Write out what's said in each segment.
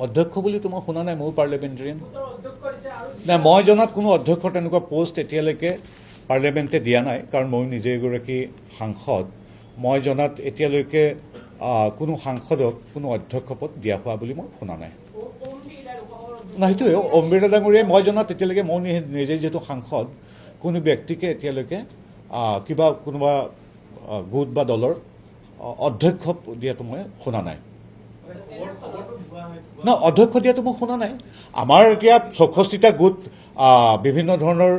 অধ্যক্ষ বুলিতো মই শুনা নাই, মোৰ পাৰ্লিয়ামেণ্টেৰিয়ান নাই। মই জনাত কোনো অধ্যক্ষৰ তেনেকুৱা পোষ্ট এতিয়ালৈকে পাৰ্লিয়ামেণ্টে দিয়া নাই, কাৰণ মই নিজে এগৰাকী সাংসদ। মই জনাত এতিয়ালৈকে কোনো সাংসদক কোনো অধ্যক্ষ পদ দিয়া হোৱা বুলি মই শুনা নাই। নাই, সেইটোৱে ওম বিৰলা ডাঙৰীয়াই মই জনাত এতিয়ালৈকে মই নিজে যিহেতু সাংসদ, কোনো ব্যক্তিকে এতিয়ালৈকে কিবা কোনোবা গোট বা দলৰ অধ্যক্ষ দিয়াটো মই শুনা নাই। ন, অধ্যক্ষ দিয়াটো মই শুনা নাই। আমাৰ এতিয়া 64টা গোট বিভিন্ন ধৰণৰ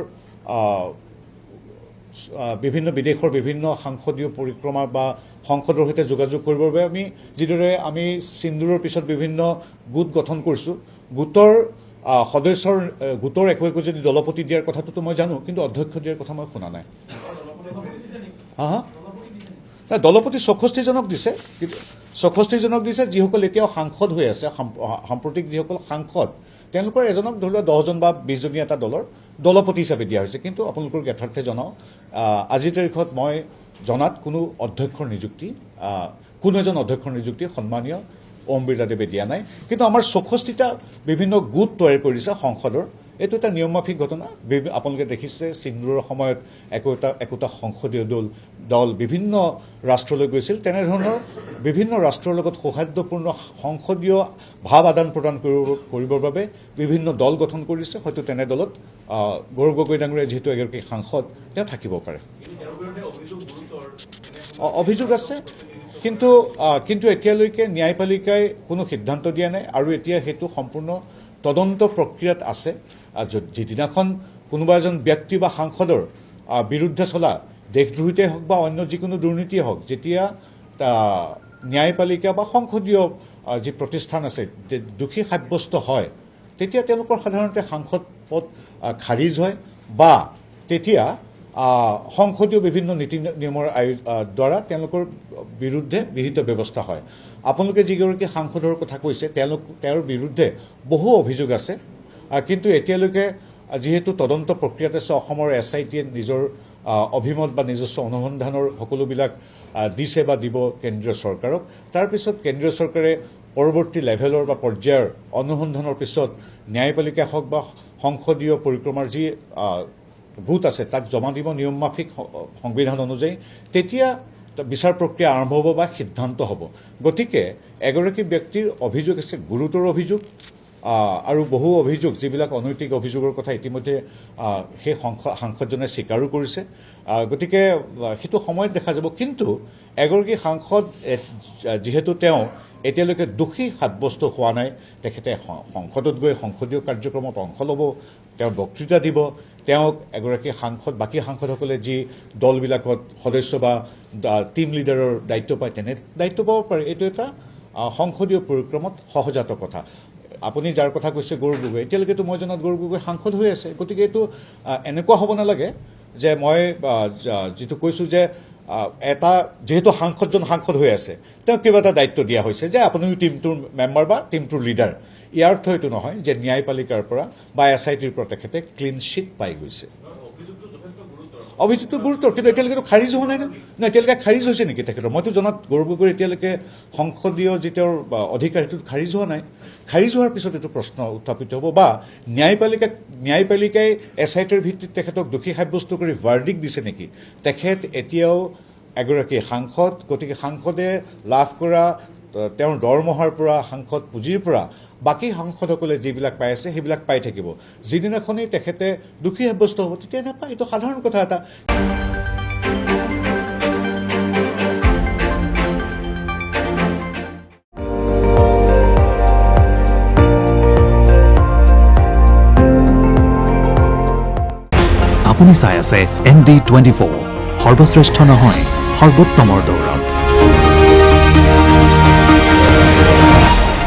বিভিন্ন বিদেশৰ বিভিন্ন সাংসদীয় পৰিক্ৰমা বা সংসদৰ সৈতে যোগাযোগ কৰিবৰ বাবে যিদৰে আমি সিন্দুৰৰ পিছত বিভিন্ন গোট গঠন কৰিছোঁ, গোটৰ সদস্যৰ গোটৰ একো যদি দলপতি দিয়াৰ কথাটোতো মই জানো, কিন্তু অধ্যক্ষ দিয়াৰ কথা মই শুনা নাই। দলপতি 64জনক দিছে, কিন্তু 64জনক দিছে যিসকল এতিয়াও সাংসদ হৈ আছে। সাম্প্ৰতিক যিসকল সাংসদ তেওঁলোকৰ এজনক ধৰি লোৱা 10জন বা 20জনীয়া এটা দলৰ দলপতি হিচাপে দিয়া হৈছে। কিন্তু আপোনালোকৰ যথাৰ্থে জনাওঁ, আজিৰ তাৰিখত মই জনাত কোনো অধ্যক্ষৰ নিযুক্তি কোনো এজন অধ্যক্ষৰ নিযুক্তি সন্মানীয় ওম বিৰলাদেৱে দিয়া নাই। কিন্তু আমাৰ 64টা বিভিন্ন গোট তৈয়াৰ কৰিছে সংসদৰ। এইটো এটা নিয়মমাফিক ঘটনা। আপোনালোকে দেখিছে সিন্দুৰৰ সময়ত একোটা সংসদীয় দল বিভিন্ন ৰাষ্ট্ৰলৈ গৈছিল। তেনেধৰণৰ বিভিন্ন ৰাষ্ট্ৰৰ লগত সৌহাৰ্দ্যপূৰ্ণ সংসদীয় ভাৱ আদান প্ৰদান কৰিবৰ বাবে বিভিন্ন দল গঠন কৰিছে। হয়তো তেনে দলত গৌৰৱ গগৈ ডাঙৰীয়া যিহেতু এগৰাকী সাংসদ, তেওঁ থাকিব পাৰে। অভিযোগ আছে, কিন্তু এতিয়ালৈকে ন্যায়পালিকাই কোনো সিদ্ধান্ত দিয়া নাই, আৰু এতিয়া সেইটো সম্পূৰ্ণ তদন্ত প্ৰক্ৰিয়াত আছে। যিদিনাখন কোনোবা এজন ব্যক্তি বা সাংসদৰ বিৰুদ্ধে চলা দেশদ্ৰোহিতাই হওক বা অন্য যিকোনো দুৰ্নীতিয়ে হওক, যেতিয়া ন্যায়পালিকা বা সংসদীয় যি প্ৰতিষ্ঠান আছে দোষী সাব্যস্ত হয়, তেতিয়া তেওঁলোকৰ সাধাৰণতে সাংসদ পদ খাৰিজ হয়, বা তেতিয়া সংসদীয় বিভিন্ন নীতি নিয়মৰ দ্বাৰা তেওঁলোকৰ বিৰুদ্ধে বিহিত ব্যৱস্থা হয়। আপোনালোকে যিগৰাকী সাংসদৰ কথা কৈছে, তেওঁৰ বিৰুদ্ধে বহু অভিযোগ আছে, কিন্তু এতিয়ালৈকে যিহেতু তদন্ত প্ৰক্ৰিয়াত আছে, অসমৰ SITয়ে নিজৰ অভিমত বা নিজস্ব অনুসন্ধানৰ সকলোবিলাক দিছে বা দিব কেন্দ্ৰীয় চৰকাৰক। তাৰপিছত কেন্দ্ৰীয় চৰকাৰে পৰৱৰ্তী লেভেলৰ বা পৰ্যায়ৰ অনুসন্ধানৰ পিছত ন্যায়পালিকা হওক বা সংসদীয় পৰিক্ৰমাৰ যি গোট আছে তাক জমা দিব নিয়মমাফিক সংবিধান অনুযায়ী। তেতিয়া বিচাৰ প্ৰক্ৰিয়া আৰম্ভ হ'ব বা সিদ্ধান্ত হ'ব। গতিকে এগৰাকী ব্যক্তিৰ অভিযোগ আছে, গুৰুতৰ অভিযোগ, আৰু বহু অভিযোগ যিবিলাক অনৈতিক অভিযোগৰ কথা ইতিমধ্যে সেই সাংসদজনে স্বীকাৰো কৰিছে। গতিকে সেইটো সময়ত দেখা যাব। কিন্তু এগৰাকী সাংসদ যিহেতু তেওঁ এতিয়ালৈকে দোষী সাব্যস্ত হোৱা নাই, তেখেতে সংসদত গৈ সংসদীয় কাৰ্যক্ৰমত অংশ ল'ব, তেওঁ বক্তৃতা দিব, তেওঁক এগৰাকী সাংসদ বাকী সাংসদসকলে যি দলবিলাকত সদস্য বা টিম লিডাৰৰ দায়িত্ব পায় তেনে দায়িত্ব পাব পাৰে। এইটো এটা সংসদীয় পৰিক্ৰমত সহজাত কথা। আপুনি যাৰ কথা কৈছে গৌৰৱ গগৈ, এতিয়ালৈকেতো মই জনাত গৌৰৱ গগৈ সাংসদ হৈ আছে। গতিকে এইটো এনেকুৱা হ'ব নালাগে যে মই যিটো কৈছোঁ যে যিহেতু সাংসদজন সাংসদ হৈ আছে, তেওঁক কিবা এটা দায়িত্ব দিয়া হৈছে যে আপুনিও টিমটোৰ মেম্বাৰ বা টিমটোৰ লিডাৰ। ইয়াৰ অৰ্থ এইটো নহয় যে ন্যায়পালিকাৰ পৰা বা SITৰ পৰা তেখেতে ক্লিন শ্বিট পাই গৈছে। অভিযোগটো গুৰুতৰ, কিন্তু এতিয়ালৈকেতো খাৰিজ হোৱা নাই ন। এতিয়ালৈকে খাৰিজ হৈছে নেকি তেখেতৰ? মইতো জনাত গৌৰৱ গগৈৰ এতিয়ালৈকে সংসদীয় যি তেওঁৰ অধিকাৰ সেইটো খাৰিজ হোৱা নাই। খাৰিজ হোৱাৰ পিছত এইটো প্ৰশ্ন উত্থাপিত হ'ব, বা ন্যায়পালিকাই SITৰ ভিত্তিত তেখেতক দোষী সাব্যস্ত কৰি ভাৰ্ডিক্ট দিছে নেকি? তেখেত এতিয়াও এগৰাকী সাংসদ। গতিকে সাংসদে লাভ কৰা তেওঁৰ দৰমহাৰ পৰা, সাংসদ পুঁজিৰ পৰা বাকী সাংসদসকলে যিবিলাক পাই আছে সেইবিলাক পাই থাকিব। যিদিনাখনেই তেখেতে দোষী সাব্যস্ত হ'ব তেতিয়া নাপায়। এইটো সাধাৰণ কথা এটা। আপুনি চাই আছে ND24, সৰ্বশ্ৰেষ্ঠ নহয় সৰ্বোত্তমৰ দৌৰ।